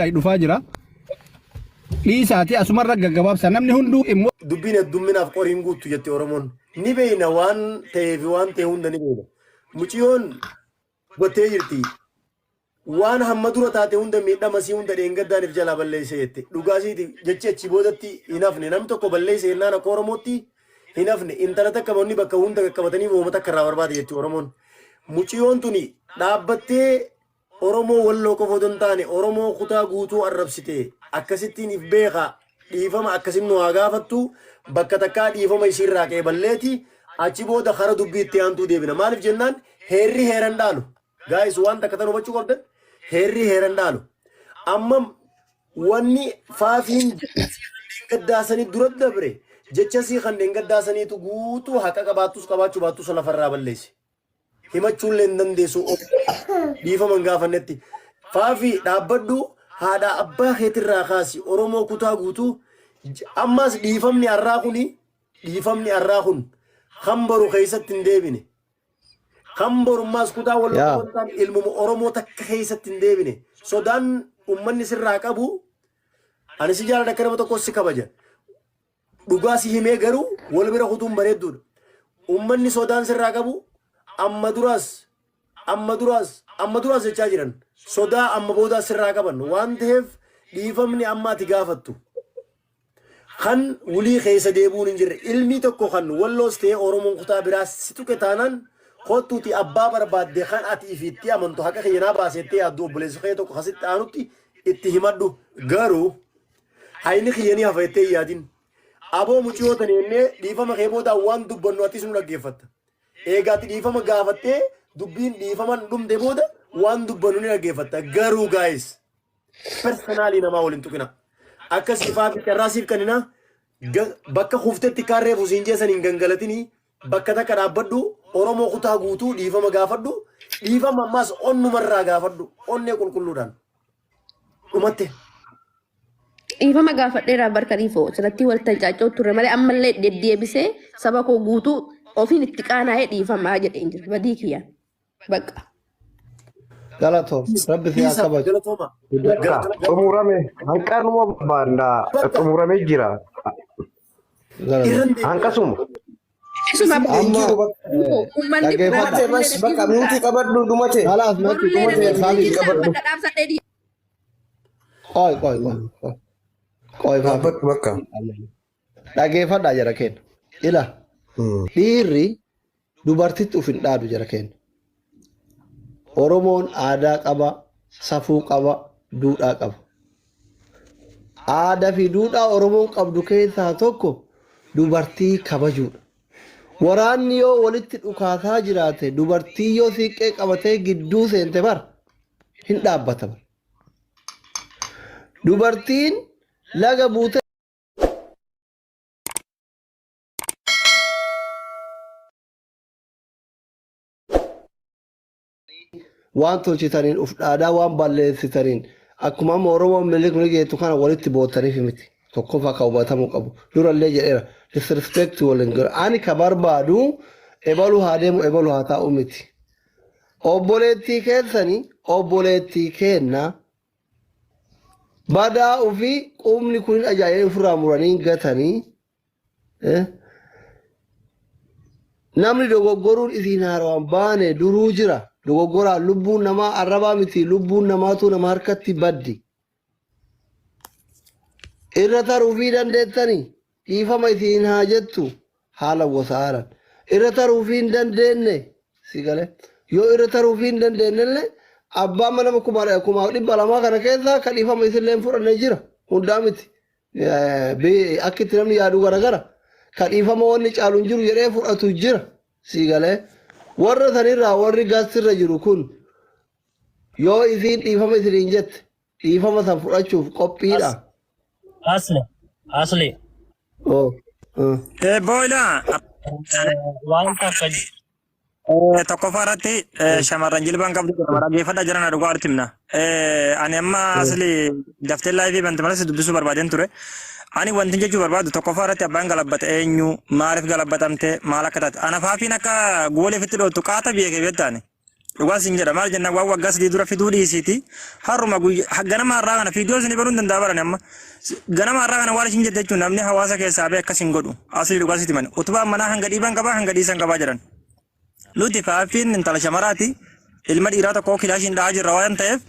Ay dhufaa dhiisaati asumarra gaggabaabsa namni hunduu immoo dubbiin heddumminaaf qoriin guuttu jette Oromoon ni beeyna waan ta'eef waan ta'e hunda ni beeyna muciyoon gottee jirti waan hamma dura taate hunda miidhamasii hunda dheengaddaaniif jalaa balleesse jette dhugaasiiti jechi achi boodatti hin hafne nam tokko balleesse yennaan akka Oromootti hin hafne intala takka manni bakka hunda qaqqabatanii wooma takka irraa barbaade jetti Oromoon muciyoon tuni dhaabbattee Oromoo walloo qofa odoo hin taane Oromoo kutaa guutuu arrabsite akkasittiin if beeka dhiifama akkasin nu haa gaafattu bakka takkaa dhiifama isiirraa qeeballeeti achi booda kara dubbiitti aantuu deebina maaliif jennaan heerri heeran dhaalu gaayis waan takka tan hubachuu qabdan heerri heeran dhaalu amma wanni faafiin gaddaasanii dura dabre jecha sii kan gaddaasaniitu guutuu haqa qabaattus qabaachuu baattus lafarraa balleesse himachuun leen dandeessu dhiifaman gaafannetti faafi dhaabbadhu haadha abbaa keetirraa kaasi Oromoo kutaa guutuu ammas dhiifamni arraa kun hambaru keessatti hin deebine hambarummaas kutaa wal ilmuma Oromoo takka keessatti hin deebine sodaan ummanni sirraa qabu ani si jaalladha akka nama tokko si kabaja dhugaa si himee garuu wal bira kutuun bareedduudha ummanni sodaan sirraa qabu amma duraas jechaa jiran sodaa amma boodaa sirraa qaban waan ta'eef dhiifamni ammaati gaafattu kan wulii keessa deebuun hin jirre ilmi tokko kan walloos ta'e Oromoon kutaa biraa si tuqe taanaan kottuuti abbaa barbaadde kan ati ifiitti amantu haqa keenyaa baasettee yaaddu obboleessa kee tokko kasitti aanutti itti himadhu garuu hayni kiyyanii hafettee yaadin aboo muciyoo taneennee dhiifama kee boodaa waan dubbannu atis nu dhaggeeffatta eegaati dhiifama gaafattee dubbiin dhiifaman dhumte booda waan dubbannu ni dhaggeeffatta garuu gaayis personaalii namaa waliin tuqina akka siifaa fi carraasiif kanina bakka kuftetti kaarree fusiin jeesan hin gangalatinii bakka takka dhaabbadhu Oromoo kutaa guutuu dhiifama gaafadhu dhiifama ammaas onnumarraa gaafadhu onnee qulqulluudhaan dhumatte. Dhiifama gaafadheeraa barka dhiifoo asirratti walta caacoo turre malee ammallee deddeebisee saba koo guutuu ofiin itti qaanaa'ee dhiifamaa jedheen jira badii kiyyaan bakka. Galatoom rabbi fi akka xumurame hanqanuma baandaa xumurame jira hanqasuma bakka nuti qabadhu dhumate haalaas natti dhumate saali qabadhu qoy bakka dhageeffadhaa jara kenna ila dhiirri dubartitti uf hin dhaadu jara kenna Oromoon aadaa qaba safuu qaba duudhaa qaba aadaa fi duudhaa Oromoon qabdu keessaa tokko dubartii kabajuudha waraanni yoo walitti dhukaasaa jiraate dubartii yoo siiqqee qabatee gidduu seente bar hin dhaabbata bar dubartiin laga buute waan tolchitaniin uf dhaadaa waan balleessitaniin akkuma amma Oromoon milikni geetu kana walitti bootaniif miti tokkof akka hubatamuu qabu durallee jedheera disrespect waliin gara ani ka barbaadu ebalu haa deemu ebalu haa taa'u miti obboleettii keessanii obboleettii kenna badaa ofii qubni kun ajaa'ee ofirraa muranii gatanii namni dogoggoruun isiin haaraan baane duruu jira dogoggora lubbuun namaa arrabaa miti lubbuun namaatu nama harkatti baddi irra taruufii dandeettanii dhiifama isiin haa jettu haala wasaaran irra taruufii hin dandeenye sigale yoo irra taruufii hin dandeenyellee abbaan mana kuma 200 kana keessaa kan dhiifama isillee fudhannee jira hundaa miti akka itti namni yaadu garagara kan dhiifama wanni caalu hin jiru jedhee fudhatu jira sigale warra sanirraa warri gaasirra jiru kun yoo isiin dhiifama isiniin jette dhiifama san fudhachuuf qophiidha. Asli. Boyla. Wanta kaj. Tokkoffaarratti shamarran jilbaan qabdu dhaggeeffadhaa jiran dhugaa artimna. Ani amma asli daftee laayivii banti malas dubbisuu barbaadeen ture. Ani wanti jechuu barbaadu tokkoffaarratti abbaan galabbata eenyu maaliif galabbatamte maal akka taate ana faafiin akka goolee fitti dhootu qaata biyya kee beektaani. Dhugaas hin jedha maal jenna waan waggaas dura fiduu dhiisiiti. Har'uma ganama har'aa kana fiidiyoo isin baruun danda'a baran amma. Ganama har'aa kana waan isin jette jechuun namni hawaasa keessaa bee akkas hin godhu. Asii dhugaasitti mani. Utubaan manaa hanga dhiiban qabaa hanga dhiisan qabaa jedhan. Nuti faaffiin intala shamaraati. Ilma dhiiraa tokkoo kilaashiin dha'aa jirra waan ta'eef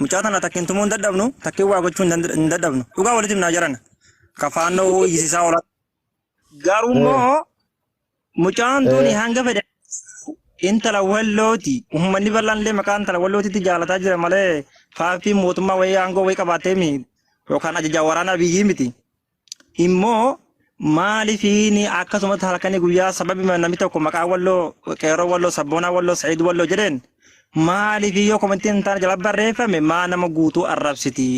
mucaa tana takkiin tumuu hin dadhabnu takkiin waa gochuu hin dadhabnu. Dhugaa walitti himnaa jiran. Kafaannoo ho'isiisaa oola. Garuu immoo mucaan tuni hanga fedhe intala wallooti uummanni bal'aan illee maqaa intala wallootitti jaalataa jira malee faaffii mootummaa wayii aangoo wayii qabaatee yookaan ajajaa waraanaa biyyii miti. Immoo maalifiini akkasumatti halkanii guyyaa sababi namni tokko maqaa walloo qeerroo walloo sabboonaa walloo sa'iid walloo jedheen maaliifii yoo komentiin hin taane jala barreeffame maa nama guutuu arrabsiti.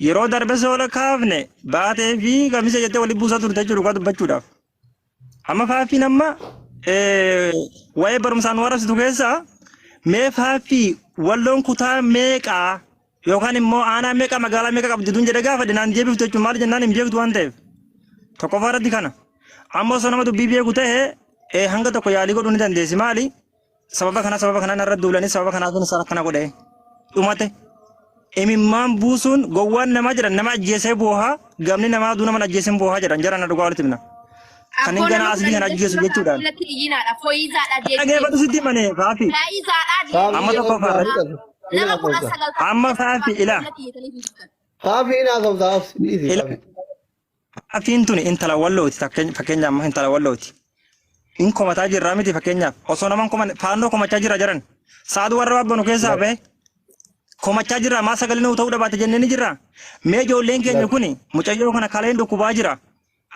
Yeroo darbe soola kaafne baatee fi gamisa jettee waliin buusaa turte jechuudha dubbachuudhaaf. Amma faaffiin amma waa'ee barumsaan warabsitu keessaa mee faaffii walloon kutaa meeqaa yookaan immoo aanaa meeqa magaalaa meeqa qabdi tun jedhe gaafa dinaan deebiftu jechuun maal jennaan hin beektu waan ta'eef tokkoffaa irratti kana ammoo osoo nama dubbii beeku ta'e hanga tokko yaalii godhuu ni dandeessi maali sababa kana irra duulanii sababa kanaafin isaa akkana godhe dhumate imimmaan buusuun gowwaan namaa jedhan nama ajjeesee boohaa gamni namaa duu nama ajjeeseen boohaa jedhan jarana dhugaa walitti himna. Kan hin gana asli kan ajjeesu jechuudha. Dhageeffatu sitti mane faafi. Amma tokko faafi. Amma faafi ila. Faafi ina sabsaaf. Faafiin tuni intala wallooti fakkeenyaaf intala wallooti. In komataa jirraa miti fakkeenyaaf osoo naman faannoo komachaa jira jiran saaduu warra wabbanu keessaa ba'e komachaa jira maa sagalee nuu ta'uu dhabaate jennee ni jirra. Mee ijoolleen keenya kuni mucayyoo kana kaleen dhukkubaa jira.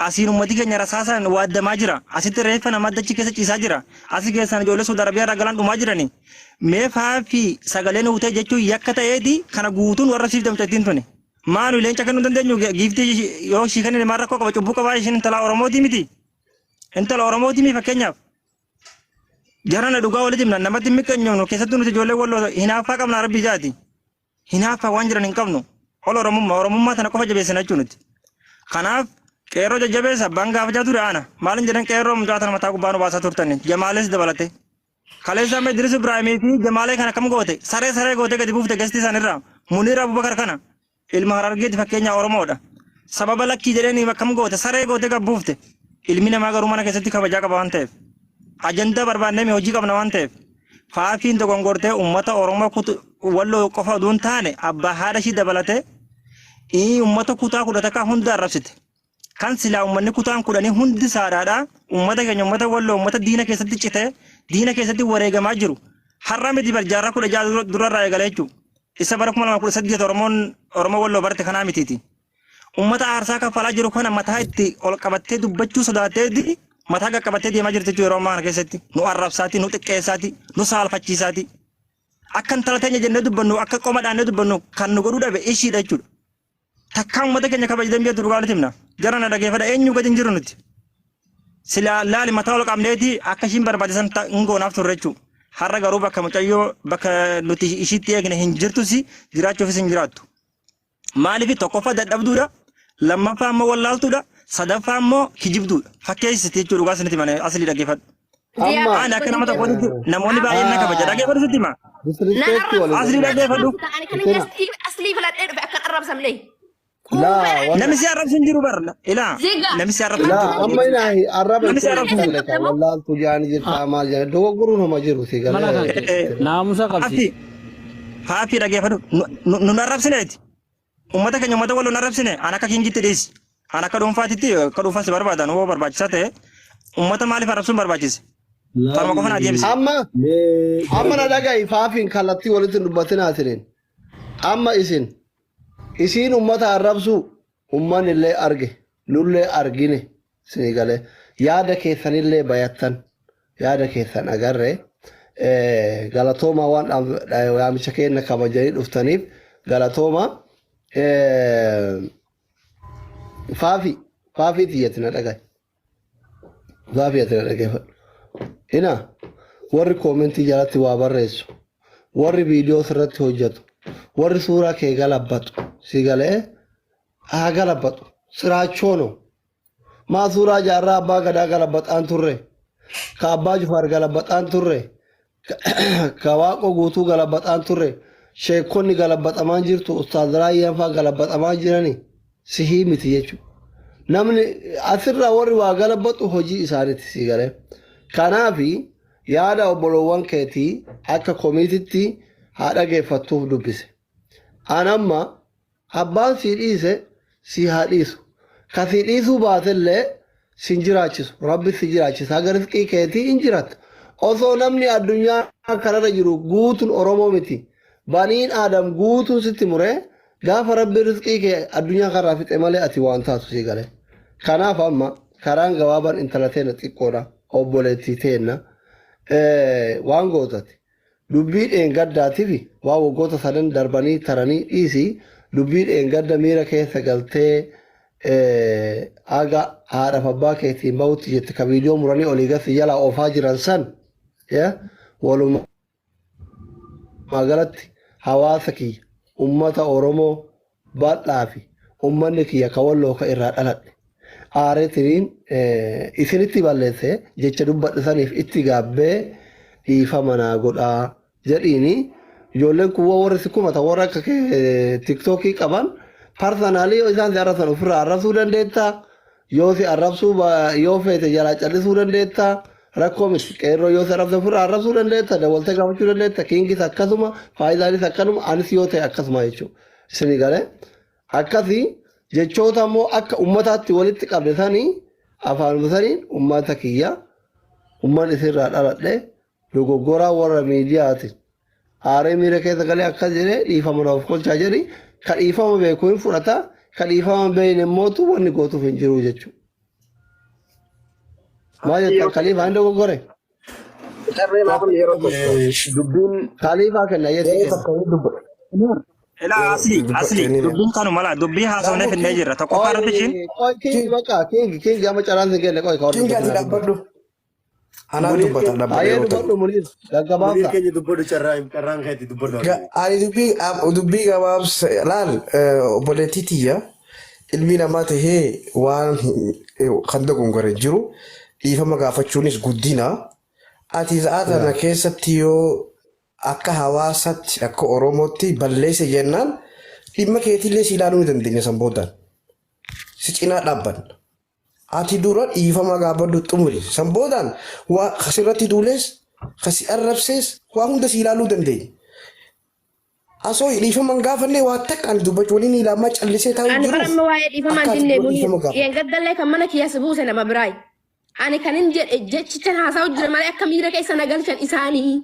Asiin ummati keenya rasaasaan waaddamaa jira. Asitti reeffa nama dachi keessa ciisaa jira. Asii keessaan ijoollee Saudi Arabiyaa irraa galan dhumaa jirani. Mee faaffii sagalee nuu ta'e jechuun yakka ta'eeti kana guutuun warra siif damcattiin tuni. Maanu leenca kennuu dandeenyu giiftii yoo ishii kennin maal rakkoo qaba cubbuu qabaa ishiin intala Oromooti miti. Intala Oromooti mi fakkeenyaaf. Jarana dhugaa walitti himna namatti miqqeenyoonu keessattuu nuti ijoollee walloo hinaaffaa qabna rabbii jaati. Hinaaffaa waan jiran hin qabnu. Ol Oromummaa tana qofa jabeessina jechuun nuti. Kanaaf qeerroo jajjabeessa abbaan gaafachaa ture ana maalin jedhan qeerroo mucaa tana mataa gubbaa nu baasaa turtani jamaalees dabalate kaleessa amma Idris Ibraahimii fi jamaalee kana kam goote saree goote gadi buufte gastii isaanirraa Muniir Abubakar kana ilma Harargeeti fakkeenya Oromoodha sababa lakkii jedhanii kam goote saree goote gadi buufte ilmi namaa garuu mana keessatti kabajaa qaba waan ta'eef ajandaa barbaannee hojii qabna waan ta'eef faafiin dogongortee uummata Oromoo walloo qofa osoo hin taane abbaa haadha ishii dabalate uummata kutaa kudha takka hunda arrabsite. Kan silaa uummanni kutaan kudhanii hundi saadhaadha. Uummata keenya uummata walloo uummata diina keessatti citee diina keessatti wareegamaa jiru. Har'a miti barjaarraa 16 durarraa eegalee jechuudha. Isa bara 2018 Oromoo walloo barte kanaa mitiiti. Uummata aarsaa kaffalaa jiru kana mataa itti ol qabattee dubbachuu sodaattee mataa qaqqabattee deemaa jirti jechuudha yeroo ammaa kana keessatti. Nu arrabsaati, nu xiqqeessaati, nu saalfachiisaati. Akka intala teenya jennee dubbannu akka qoma dhaannee dubbannu kan nu godhuu dhabe ishiidha jechuudha. Takkaan uummata keenya kabajdan biyya dhugaa walitti himna. Jarana dhageeffadha eenyu gadi hin jiru nuti. Sila laali mataa ol qabneeti akka ishiin barbaachisan ngoonaaf turre jechuudha. Har'a garuu bakka mucayyoo bakka nuti ishiitti eegne hin jirtusi jiraachuufis hin jiraattu. Maaliif tokkoffaa dadhabduudha. Lammaffaa immoo wallaaltuudha. Sadaffaa immoo kijibduudha. Fakkeessiti jechuudha dhugaa isinitti mana asli dhageeffadhu. Ani akka nama tokkotti namoonni baay'een na kabaja dhageeffadhu sitti hima. Asli dhageeffadhu. Asli filadhee dhufe akka arrabsamlee. Namni si arrabsu hin jiru barla. Ilaa. Namni si arrabsu hin jiru. Amma ina arraba wallaaltu jaani jirta maal jaani dogoggoruu nama jiru si galee. Naamusa qabsi. Faaffii dhageeffadhu. Nu arrabsineeti. Uummata keenya uummata walloo arrabsine an akka kingitti dhiisi. An akka dhuunfaatitti akka dhuunfaatti barbaadan hoo barbaachisaa ta'e uummata maaliif arrabsuun barbaachise? Farma qofa naa deebise. Amma na dhaga'i faaffiin kallattii walitti dubbatin haasireen. Amma isiin uummata arrabsu uummanni illee arge nullee argine sinii galee yaada keessanillee bayattan yaada keessan agarre galatooma waan yaamicha keenya kabajanii dhuftaniif galatooma faafii xiyyatina dhagaye faafii xiyyatina dhageeffadhu ina warri koomentii jalatti waa barreessu warri viidiyoo irratti hojjetu warri suuraa kee galabbatu si galee haa galabbatu siraachoo no maa suuraa jaarraa abbaa gadaa galabbataan turre ka abbaa jufaar galabbataan turre كواقو قوتو غلبت أنتوري شيكوني غلبت أمان جرتو أستاذ رايان فا غلبت أمان جراني سهيمتي يجو نمني أثر وري وغلبت وحجي إسانتي سيغالي كانافي يادا وبلوان كيتي أكا كوميتي هذا كيفتوف دبسي أنما أبان سيريسي سيهاديسو كثيريسو باطل سنجراچس ربي سنجراچس اگر اسکی کہتی انجرات اوسو نمني الدنيا كرر جرو غوتن اورومو متي بانين ادم غوتن ستمره غاف ربي رزقي كه الدنيا خرافت امله اتي وانتا سيغله كانا فما كران غوابن انتلتين تيقورا اوبولتي تينا وان غوتات دبيد ان غداتي في واو غوتا سدن درباني تراني ايسي دبيد ان غدا ميرا كيسه غلتي aga haadha abbaa keetiin ba'utti jette ka viidiyoo muranii olii gadi jala oofaa jiran san walumaa galatti hawaasa kiyya ummata Oromoo bal'aa fi ummanni kiyya ka walloo ka irraa dhaladhe aareetiniin isinitti balleesse jecha dubbadhe saniif itti gaabbee dhiifama naa godhaa jedhiini ijoolleen kun warri sikkumata warra akka tiktookii qaban personally isaan si arrabsan ofirraa arrabsuu dandeetta yoo si arrabsuu yoo feete jalaa callisuu dandeetta rakkoo miti qeerroo yoo si arrabse ofirraa arrabsuu dandeetta dabaltee gaafachuu dandeetta kiingis akkasuma faayidaanis akkanuma anis yoo ta'e akkasuma jechuudha isinii galee akkasii jechoota immoo akka ummataatti walitti qabde sanii afaanuma saniin ummata kiyya umman isirraa dhaladhe dogoggoraa warra miidiyaatiin aaree miira keessa galee akkas jedhee dhiifama naaf kolchaa jedhi kadhiifama beekuu hin fudhata kadhiifama beeyne mootu wanni gootuuf hin jiru jechuudha. Maal jettan kaliifaa hin dogoggore? Dubbiin kaliifaa kenna jechuudha. Ila asli dubbiin kanu mala dubbii haasofnee finnee jirra tokko fara bishin. Kiingi maqaa kiingi ama caraan sin kenne qoy Kiingi ati dhabbadhu. Anaan dubbata dhabbadhu. Ayee dubbadhu Muniir gaggabaabsa. Muniir keenya dubbadhu carraan keetti dubbadhu. Ani dubbii gabaabsa laal obboleettii tiyya ilmi namaa tahee waan kan dogongore jiru dhiifama gaafachuunis guddina. Ati sa'a kana keessatti yoo akka hawaasaatti akka Oromootti balleesse jennaan dhimma keetillee si ilaaluu ni dandeenya san boodaan. Si cinaa dhaabban. Ati dura dhiifama gaafadhu xumuri. San boodaan waa kasirratti duulees kasi arrabsees waa hunda si ilaaluu dandeenya. Asoo dhiifama gaafanne waa takkaan dubbachuu waliin ilaamaa callisee taa'u jiru. Ani amma waa'ee dhiifama dinne muni yeengaddallee kan mana kiyyaasa buuse nama biraay. Ani kanin jedhe jechichan haasa'u jira malee akka miira keessa nagalchan isaanii.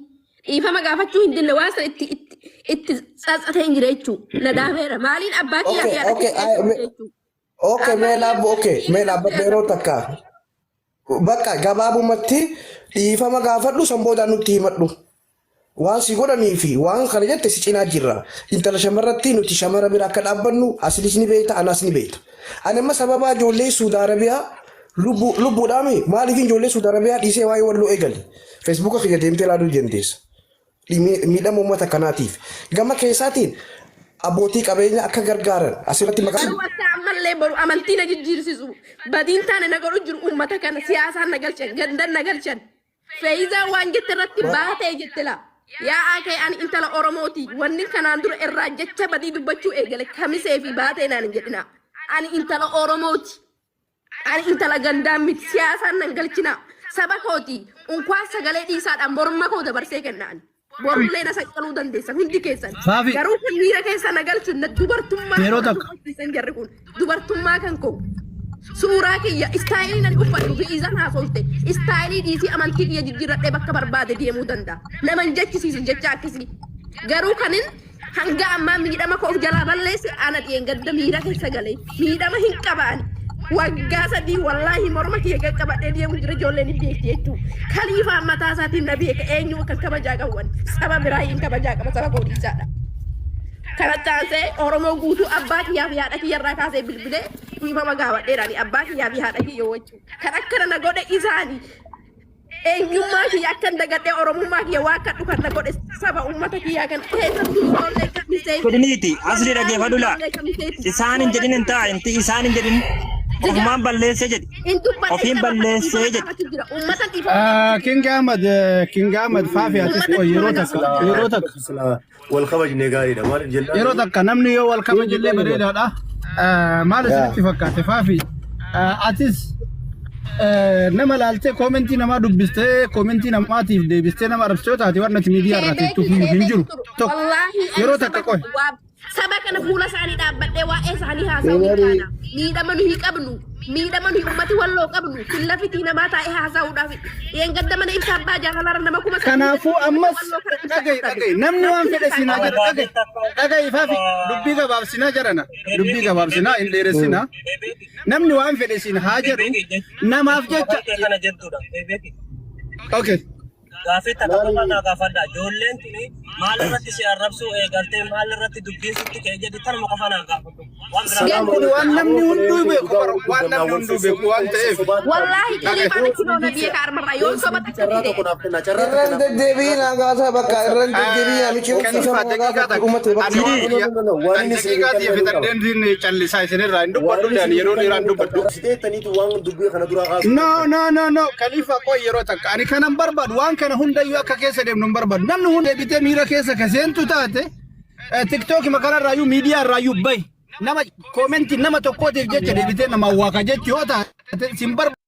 Dhiifama gaafachuu hin dinne waan san itti tsatsatee hin jira jechuudha. Na daafeera maaliin abbaa kiyyaa fi haadha kiyyaa jechuudha. Okay, mee laabba yeroo takka. Bakka gabaabumatti dhiifama gaafadhu san boodaan nutti himadhu. Waan si godhanii fi waan kana jette si cinaa jirra. Intala shamarratti nuti shamara bira akka dhaabbannu asilis ni beekta anas ni beekta. Ani amma sababa ijoollee Suudi Arabiyaa lubbuudhaami maaliif ijoollee Suudi Arabiyaa dhiisee waa'ee walloo eegale. Feesbuuka kiyya deemtee ilaaluu dandeessa. Miidhama uummata kanaatiif. Gama keessaatiin abbootii qabeenya akka gargaaran asirratti maqaa. Ammallee boru amantii na jijjiirsisu. Badiin taane na godhu jiru uummata kana siyaasaan na galchan gandan na galchan. Feeyizaa waan jette irratti baatee jette laa. Yaa akay ani intala Oromooti wanni kanaan dura irraa jecha badii dubbachuu eegale kamisee fi baatee naan hin jedhina. Ani intala Oromooti. Ani intala gandaan miti siyaasaan nan galchina. Saba kooti unkwaa sagalee dhiisaadhaan morma koo dabarsee kennaan. Borullee na saqqaluu dandeessa hundi keessan. Garuu kun miira keessa na galchuun na dubartummaa jarri kun dubartummaa kan koo. Suuraa kiyya istaayilii nan uffadhu fi izan haasolte istaayilii dhiisii amantii kiyya jijjiirradhee bakka barbaade deemuu danda'a. Naman jechisiisu jecha akkasii. Garuu kanin hanga ammaa miidhama koof jalaa balleesse ana dhiyeen gadda miira keessa galee miidhama hin qabaani. Waggaa sadii wallaahi morma kiyya qaqqabadhee deemuu jira ijoolleen hin beekti jechuudha. Kaliifaa mataa isaatiin na beeka eenyu kan kabajaa qaban saba biraa hin kabajaa qaba saba koodiisaadha. Kana taasee Oromoo guutuu abbaa kiyyaa fi haadha kiyyarraa kaasee bilbilee dhiifama gaafadheeraani abbaa kiyyaa fi haadha kiyya jechuudha. Kan akkana na godhe isaanii eenyummaa kiyya akkan dagadhee Oromummaa kiyya waa akka dhukan na godhe saba uummata kiyyaa kan keessattuu ijoollee kamisee. Godiniiti asli dhaggeeffadhu laa isaan hin jedhin hin ta'a isaan hin jedhin. ofumaan balleessee jedhi. Ofiin balleessee jedhi. King Ahmad Faafi atis yeroo takka wal kabajne gaariidha maaliif jennaan yeroo takka namni yoo wal kabajillee bareedaadha. Maal isinitti fakkaate Faafi atis nama laaltee koomentii namaa dubbistee koomentii namaatiif deebistee nama arabsitee taate waan ati miidiyaa irratti tuufiif hin jiru tokko yeroo takka qoy. Saba kana fuula isaanii dhaabbadhee waa'ee isaanii haasa'uu hin taana. Miidhama nuyi qabnu, miidhama nuyi uummati walloo qabnu, filla fitii namaa taa'ee haasa'uudhaaf. Yeengadda mana ibsa abbaa jaalalarra nama kuma Kanaafuu ammas dhaga'i namni waan fedhe sinaa jedha dhaga'i Faafi dubbii gabaabsinaa jedhana dubbii gabaabsinaa hin dheeressinaa namni waan fedhe sin haa jedhu namaaf jecha. Okay. Gaafii takka qofaadhaa gaafadha. Ijoolleen tuni maal irratti si arrabsuu eegaltee maal irratti dubbiin sitti ka'e jedhi tanuma qofaadhaa gaafadhu. Waan namni hunduu beeku waan namni hunduu beeku waan ta'eef. Wallaahi qilleefaan itti loona biyya kaarmarraa yoo soba carraa tokko naaf kenna carraa tokko Irran deddeebiin hangaasaa bakka irran deddeebiin amichi Kalifa daqiiqaa uummate bakka. daqiiqaa fedhadheen callisaa isinirraa hin dubbadhu yeroo dheeraan dubbadhu. siteettaniitu waan dubbii kana duraa kaasu No, Kalifa qoy yeroo takka ani kanan barbaadu waan kana hundayyuu akka keessa deemnu hin barbaadu. Namni hunda deebitee miira keessa kaseentu taate TikTok makanarraayyuu miidiyaa irraayyuu bahi nama koomentii nama tokkootiif jecha deebitee nama waaqa jechi yoo taate sin barbaadu.